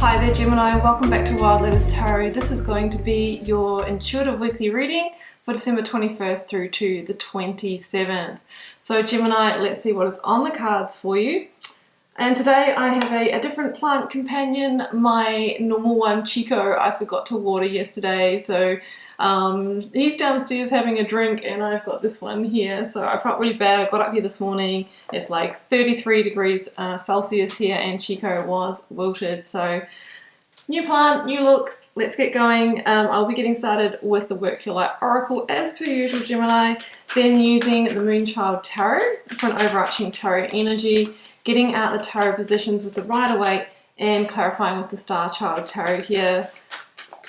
Hi there Gemini, welcome back to Wild Lotus Tarot. This is going to be your intuitive weekly reading for December 21st through to the 27th. So Gemini, let's see what is on the cards for you. And today I have a different plant companion. My normal one, Chico, I forgot to water yesterday, so he's downstairs having a drink and I've got this one here. So I felt really bad. I got up here this morning, it's like 33 degrees Celsius here and Chico was wilted. So new plant, new look, let's get going. I'll be getting started with the Work Your Light Oracle as per usual, Gemini, then using the Moonchild Tarot for an overarching tarot energy, getting out the tarot positions with the Rider-Waite and clarifying with the Star Child Tarot here.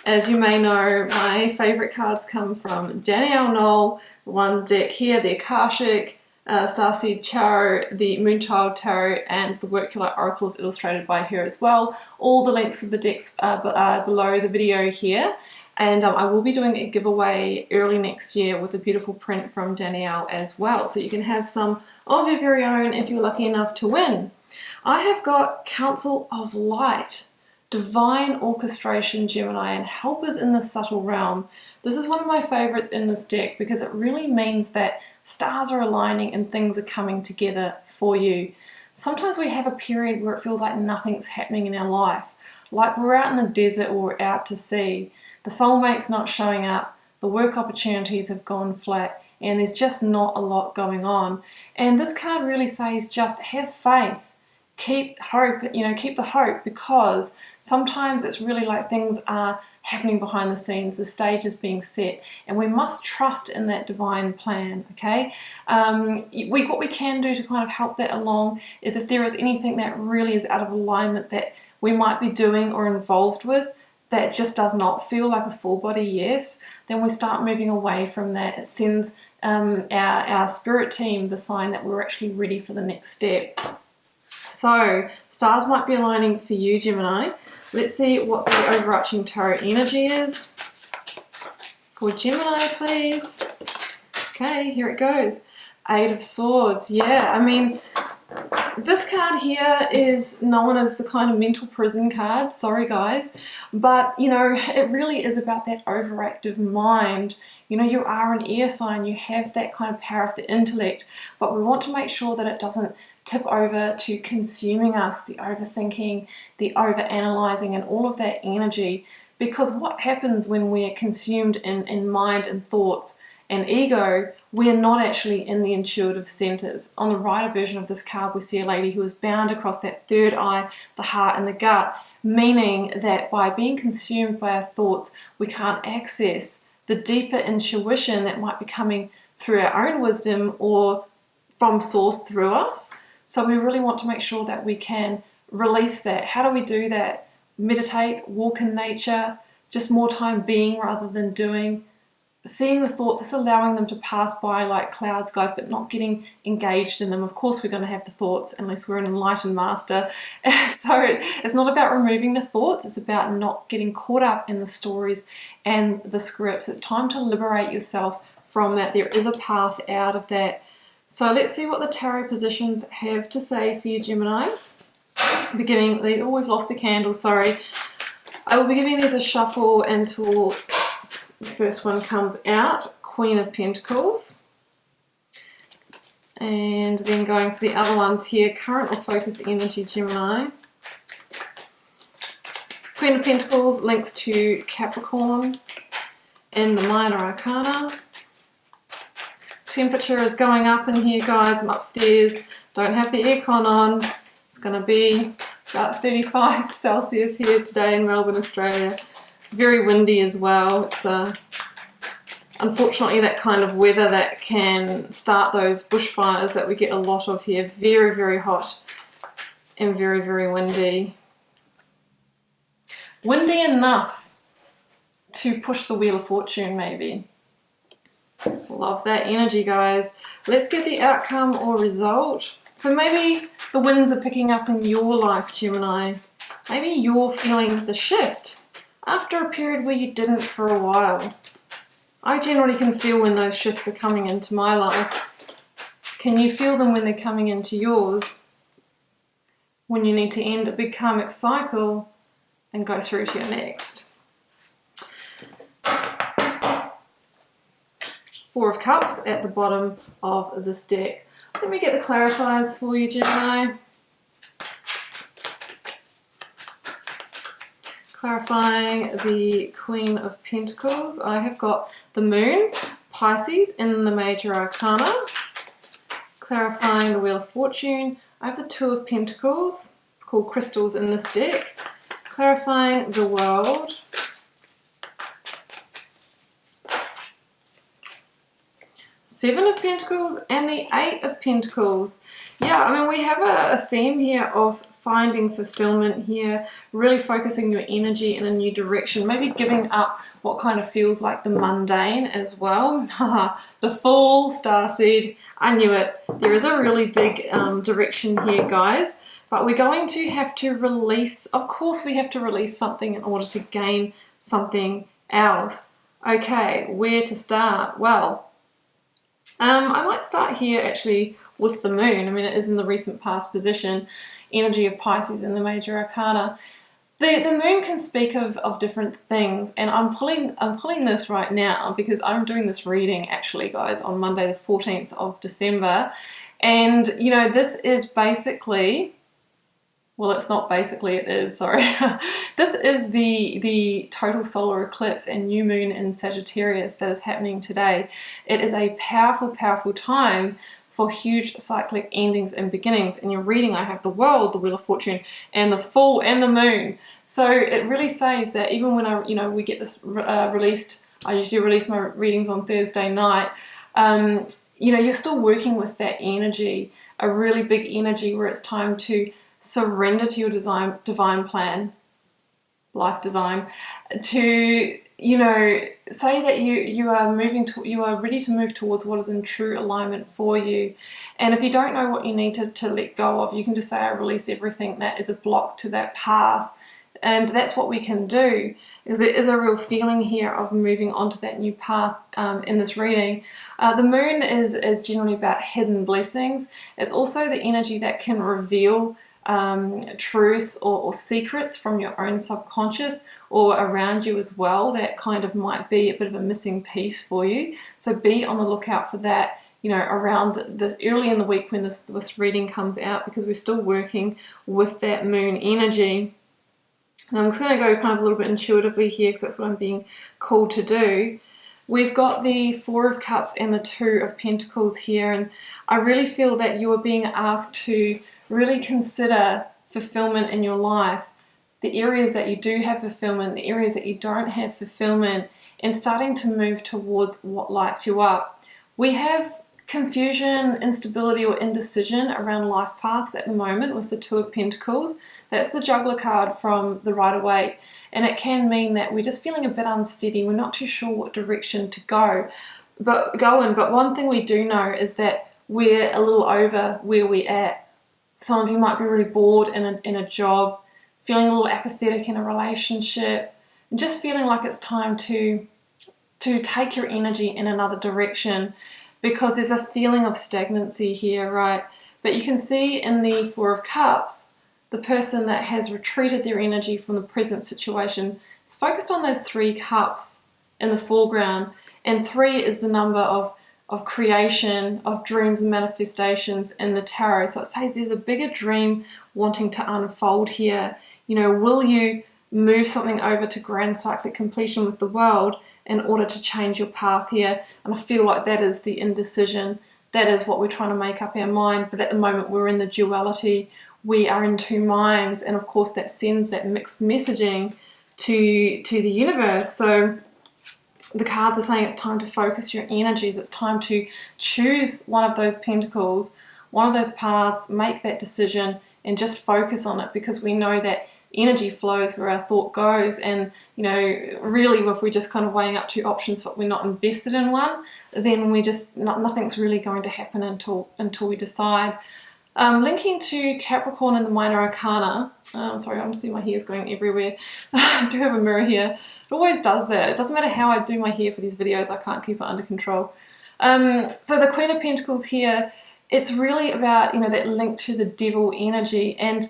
As you may know, my favourite cards come from Danielle Knoll, one deck here, the Akashic, Starseed Tarot, the Moonchild Tarot, and the Work Your Light Oracle is illustrated by her as well. All the links for the decks are below the video here. And I will be doing a giveaway early next year with a beautiful print from Danielle as well. So you can have some of your very own if you're lucky enough to win. I have got Council of Light, Divine Orchestration, Gemini, and Helpers in the Subtle Realm. This is one of my favorites in this deck because it really means that stars are aligning and things are coming together for you. Sometimes we have a period where it feels like nothing's happening in our life, like we're out in the desert or we're out to sea. The soulmate's not showing up, the work opportunities have gone flat, and there's just not a lot going on. And this card really says just have faith, keep hope, keep the hope, because sometimes it's really like things are happening behind the scenes, the stage is being set, and we must trust in that divine plan, okay? What we can do to kind of help that along is if there is anything that really is out of alignment that we might be doing or involved with, that just does not feel like a full body yes, then we start moving away from that. It sends our spirit team the sign that we're actually ready for the next step. So stars might be aligning for you, Gemini. Let's see what the overarching tarot energy is for Gemini, please. Okay, here it goes. Eight of Swords. Yeah, I mean, this card here is known as the kind of mental prison card, sorry guys, but it really is about that overactive mind. You are an air sign, you have that kind of power of the intellect, but we want to make sure that it doesn't tip over to consuming us, the overthinking, the overanalyzing and all of that energy, because what happens when we're consumed in mind and thoughts and ego, we are not actually in the intuitive centers. On the Rider version of this card, we see a lady who is bound across that third eye, the heart and the gut, meaning that by being consumed by our thoughts, we can't access the deeper intuition that might be coming through our own wisdom or from source through us. So we really want to make sure that we can release that. How do we do that? Meditate, walk in nature, just more time being rather than doing. Seeing the thoughts, just allowing them to pass by like clouds, guys, but not getting engaged in them. Of course, we're going to have the thoughts unless we're an enlightened master. So it's not about removing the thoughts. It's about not getting caught up in the stories and the scripts. It's time to liberate yourself from that. There is a path out of that. So let's see what the tarot positions have to say for you, Gemini. We've lost a candle, sorry. I will be giving these a shuffle until the first one comes out, Queen of Pentacles. And then going for the other ones here, Current or Focus Energy, Gemini. Queen of Pentacles links to Capricorn in the Minor Arcana. Temperature is going up in here, guys. I'm upstairs, don't have the aircon on. It's going to be about 35 Celsius here today in Melbourne, Australia. Very windy as well. It's unfortunately that kind of weather that can start those bushfires that we get a lot of here. Very, very hot and very, very windy. Windy enough to push the Wheel of Fortune, maybe. Love that energy, guys. Let's get the outcome or result. So maybe the winds are picking up in your life, Gemini. Maybe you're feeling the shift after a period where you didn't for a while. I generally can feel when those shifts are coming into my life. Can you feel them when they're coming into yours? When you need to end a big karmic cycle and go through to your next. Four of Cups at the bottom of this deck. Let me get the clarifiers for you, Gemini. Clarifying the Queen of Pentacles, I have got the Moon, Pisces in the Major Arcana. Clarifying the Wheel of Fortune, I have the Two of Pentacles, called crystals in this deck. Clarifying the World. Seven of Pentacles and the Eight of Pentacles. Yeah, I mean, we have a theme here of finding fulfillment here, really focusing your energy in a new direction, maybe giving up what kind of feels like the mundane as well. The Fool, Starseed, I knew it. There is a really big direction here, guys, but we're going to have to release, of course we have to release something in order to gain something else. Okay, where to start? Well, I might start here actually with the Moon. I mean, it is in the recent past position, energy of Pisces in the Major Arcana. The Moon can speak of different things, and I'm pulling this right now because I'm doing this reading actually, guys, on Monday the 14th of December. And, you know, this is basically, well, it's not basically, it is, sorry. This is the total solar eclipse and new moon in Sagittarius that is happening today. It is a powerful, powerful time for huge cyclic endings and beginnings. In your reading, I have the World, the Wheel of Fortune, and the Fool and the Moon. So it really says that even when we get this released, I usually release my readings on Thursday night, you're still working with that energy, a really big energy where it's time to surrender to your divine plan, life design, to, say that you are ready to move towards what is in true alignment for you. And if you don't know what you need to let go of, you can just say, I release everything that is a block to that path. And that's what we can do, because there is a real feeling here of moving onto that new path in this reading. The Moon is generally about hidden blessings. It's also the energy that can reveal truths or secrets from your own subconscious or around you as well. That kind of might be a bit of a missing piece for you. So be on the lookout for that, around this early in the week when this reading comes out, because we're still working with that Moon energy. And I'm just going to go kind of a little bit intuitively here because that's what I'm being called to do. We've got the Four of Cups and the Two of Pentacles here, and I really feel that you are being asked to really consider fulfillment in your life, the areas that you do have fulfillment, the areas that you don't have fulfillment, and starting to move towards what lights you up. We have confusion, instability, or indecision around life paths at the moment with the Two of Pentacles. That's the Juggler card from the Rider-Waite, and it can mean that we're just feeling a bit unsteady. We're not too sure what direction to go in. But one thing we do know is that we're a little over where we're at. Some of you might be really bored in a job, feeling a little apathetic in a relationship, and just feeling like it's time to take your energy in another direction, because there's a feeling of stagnancy here, right? But you can see in the Four of Cups, the person that has retreated their energy from the present situation is focused on those three cups in the foreground. And three is the number of creation, of dreams and manifestations in the tarot. So it says there's a bigger dream wanting to unfold here. Will you move something over to grand cyclic completion with the World in order to change your path here? And I feel like that is the indecision. That is what we're trying to make up our mind. But at the moment we're in the duality. We are in two minds. And of course that sends that mixed messaging to the universe. So the cards are saying it's time to focus your energies. It's time to choose one of those pentacles, one of those paths, make that decision and just focus on it, because we know that energy flows where our thought goes. And, really if we're just kind of weighing up two options but we're not invested in one, then nothing's really going to happen until we decide. Linking to Capricorn in the Minor Arcana. Sorry, I'm seeing my hair's going everywhere. I do have a mirror here. It always does that. It doesn't matter how I do my hair for these videos, I can't keep it under control. So the Queen of Pentacles here, it's really about, that link to the Devil energy. And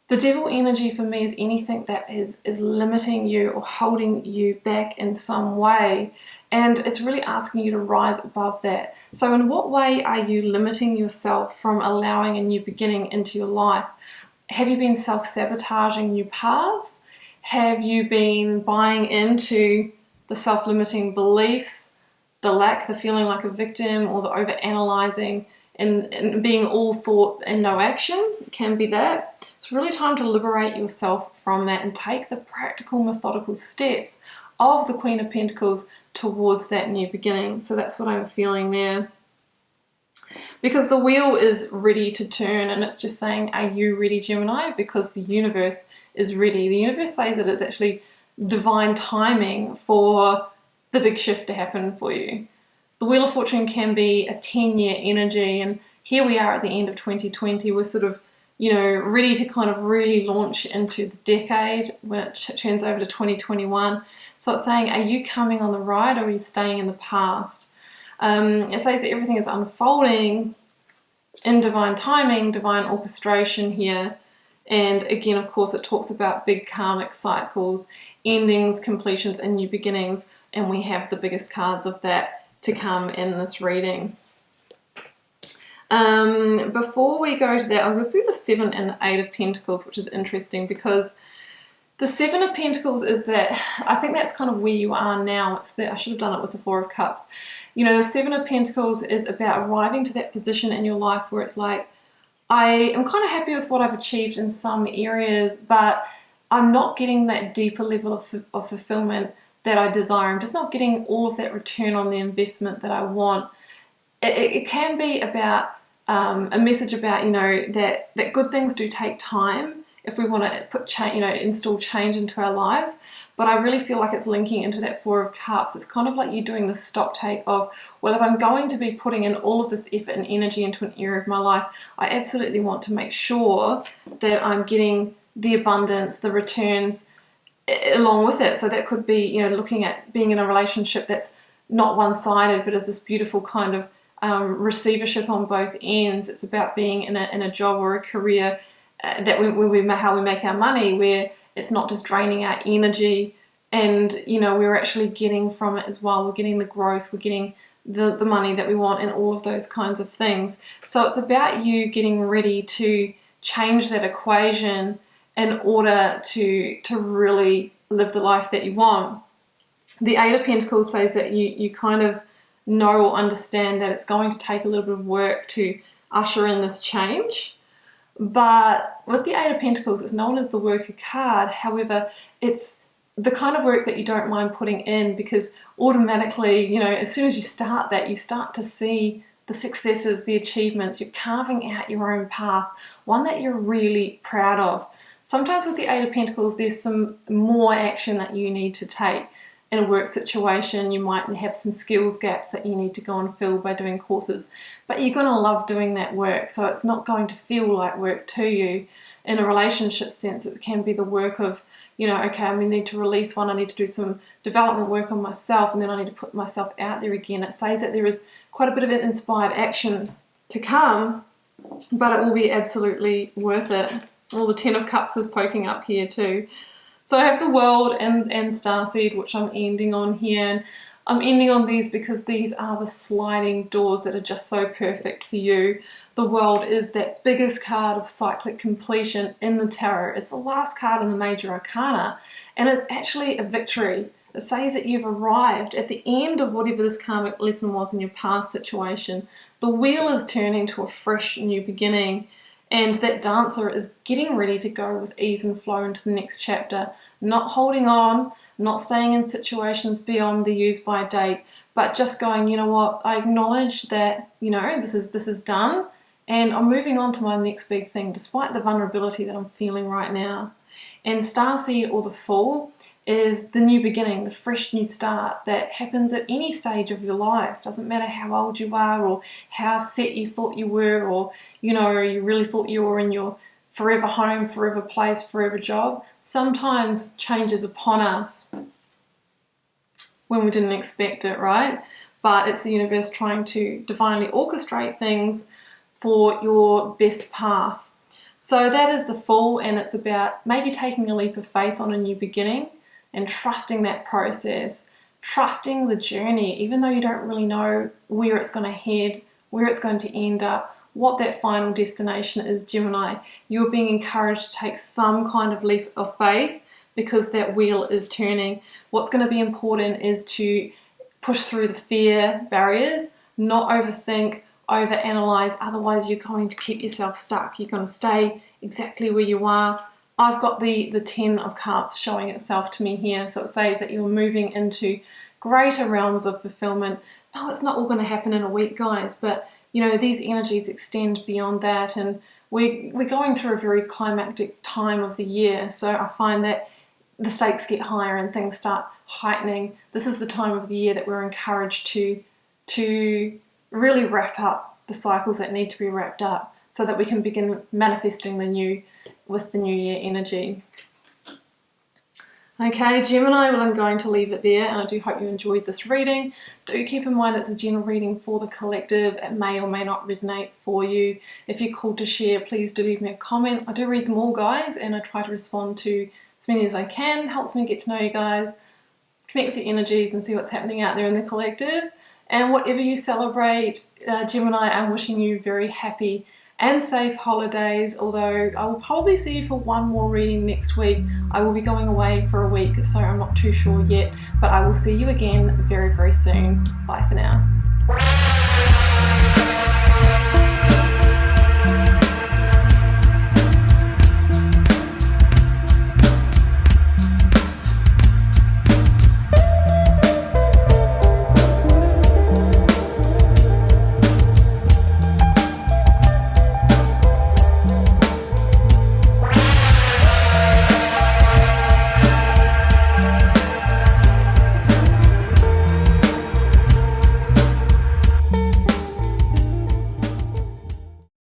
The devil energy for me is anything that is limiting you or holding you back in some way. And it's really asking you to rise above that. So in what way are you limiting yourself from allowing a new beginning into your life? Have you been self-sabotaging new paths? Have you been buying into the self-limiting beliefs, the feeling like a victim, or the over-analyzing and being all thought and no action? It can be that. It's really time to liberate yourself from that and take the practical, methodical steps of the Queen of Pentacles towards that new beginning. So that's what I'm feeling there. Because the wheel is ready to turn, and it's just saying, are you ready, Gemini? Because the universe is ready. The universe says that it's actually divine timing for the big shift to happen for you. The Wheel of Fortune can be a 10-year energy, and here we are at the end of 2020. We're sort of, ready to kind of really launch into the decade when it turns over to 2021. So it's saying, are you coming on the ride, or are you staying in the past? It says that everything is unfolding in divine timing, divine orchestration here. And again, of course, it talks about big karmic cycles, endings, completions, and new beginnings. And we have the biggest cards of that to come in this reading. Before we go to that, I'm going to do the 7 and the 8 of Pentacles, which is interesting because the 7 of Pentacles is that, I think that's kind of where you are now. It's that I should have done it with the 4 of Cups. The 7 of Pentacles is about arriving to that position in your life where it's like, I am kind of happy with what I've achieved in some areas, but I'm not getting that deeper level of fulfillment that I desire. I'm just not getting all of that return on the investment that I want. It can be about a message about, that good things do take time if we want to install change into our lives. But I really feel like it's linking into that 4 of Cups. It's kind of like you doing the stock take of, well, if I'm going to be putting in all of this effort and energy into an area of my life, I absolutely want to make sure that I'm getting the abundance, the returns along with it. So that could be, looking at being in a relationship that's not one-sided, but is this beautiful kind of receivership on both ends. It's about being in a job or a career that how we make our money, where it's not just draining our energy, and we're actually getting from it as well. We're getting the growth, we're getting the money that we want, and all of those kinds of things. So it's about you getting ready to change that equation in order to really live the life that you want. The 8 of Pentacles says that you kind of know or understand that it's going to take a little bit of work to usher in this change. But with the 8 of Pentacles, it's known as the worker card. However, it's the kind of work that you don't mind putting in, because automatically, as soon as you start that, you start to see the successes, the achievements. You're carving out your own path, one that you're really proud of. Sometimes with the 8 of Pentacles, there's some more action that you need to take. In a work situation, you might have some skills gaps that you need to go and fill by doing courses, but you're going to love doing that work, so it's not going to feel like work to you. In a relationship sense, it can be the work of, okay, I need to release one, I need to do some development work on myself, and then I need to put myself out there again. It says that there is quite a bit of an inspired action to come, but it will be absolutely worth it. Well, the 10 of Cups is poking up here too. So I have the World and Starseed, which I'm ending on here. And I'm ending on these because these are the sliding doors that are just so perfect for you. The World is that biggest card of cyclic completion in the tarot. It's the last card in the major arcana, and it's actually a victory. It says that you've arrived at the end of whatever this karmic lesson was in your past situation. The wheel is turning to a fresh new beginning. And that dancer is getting ready to go with ease and flow into the next chapter, not holding on, not staying in situations beyond the use by date, but just going, you know what, I acknowledge that, this is done, and I'm moving on to my next big thing, despite the vulnerability that I'm feeling right now. And Starseed, or the Fool, is the new beginning, the fresh new start that happens at any stage of your life. Doesn't matter how old you are, or how set you thought you were, or you really thought you were in your forever home, forever place, forever job. Sometimes change is upon us when we didn't expect it, right? But it's the universe trying to divinely orchestrate things for your best path. So that is the Fool, and it's about maybe taking a leap of faith on a new beginning and trusting that process, trusting the journey, even though you don't really know where it's going to head, where it's going to end up, what that final destination is, Gemini. You're being encouraged to take some kind of leap of faith because that wheel is turning. What's going to be important is to push through the fear barriers, not overthink, overanalyze, otherwise you're going to keep yourself stuck. You're going to stay exactly where you are. I've got the 10 of Cups showing itself to me here, so it says that you're moving into greater realms of fulfillment. No, it's not all going to happen in a week, guys, but you know, these energies extend beyond that, and we're going through a very climactic time of the year, so I find that the stakes get higher and things start heightening. This is the time of the year that we're encouraged to really wrap up the cycles that need to be wrapped up so that we can begin manifesting the new with the new year energy. Okay, Gemini, well, I'm going to leave it there, and I do hope you enjoyed this reading. Do keep in mind it's a general reading for the collective. It may or may not resonate for you. If you're called to share, please do leave me a comment. I do read them all, guys, and I try to respond to as many as I can. It helps me get to know you guys, connect with your energies, and see what's happening out there in the collective. And whatever you celebrate, Gemini, I'm wishing you very happy and safe holidays, although I will probably see you for one more reading next week. I will be going away for a week, so I'm not too sure yet, but I will see you again very, very soon. Bye for now.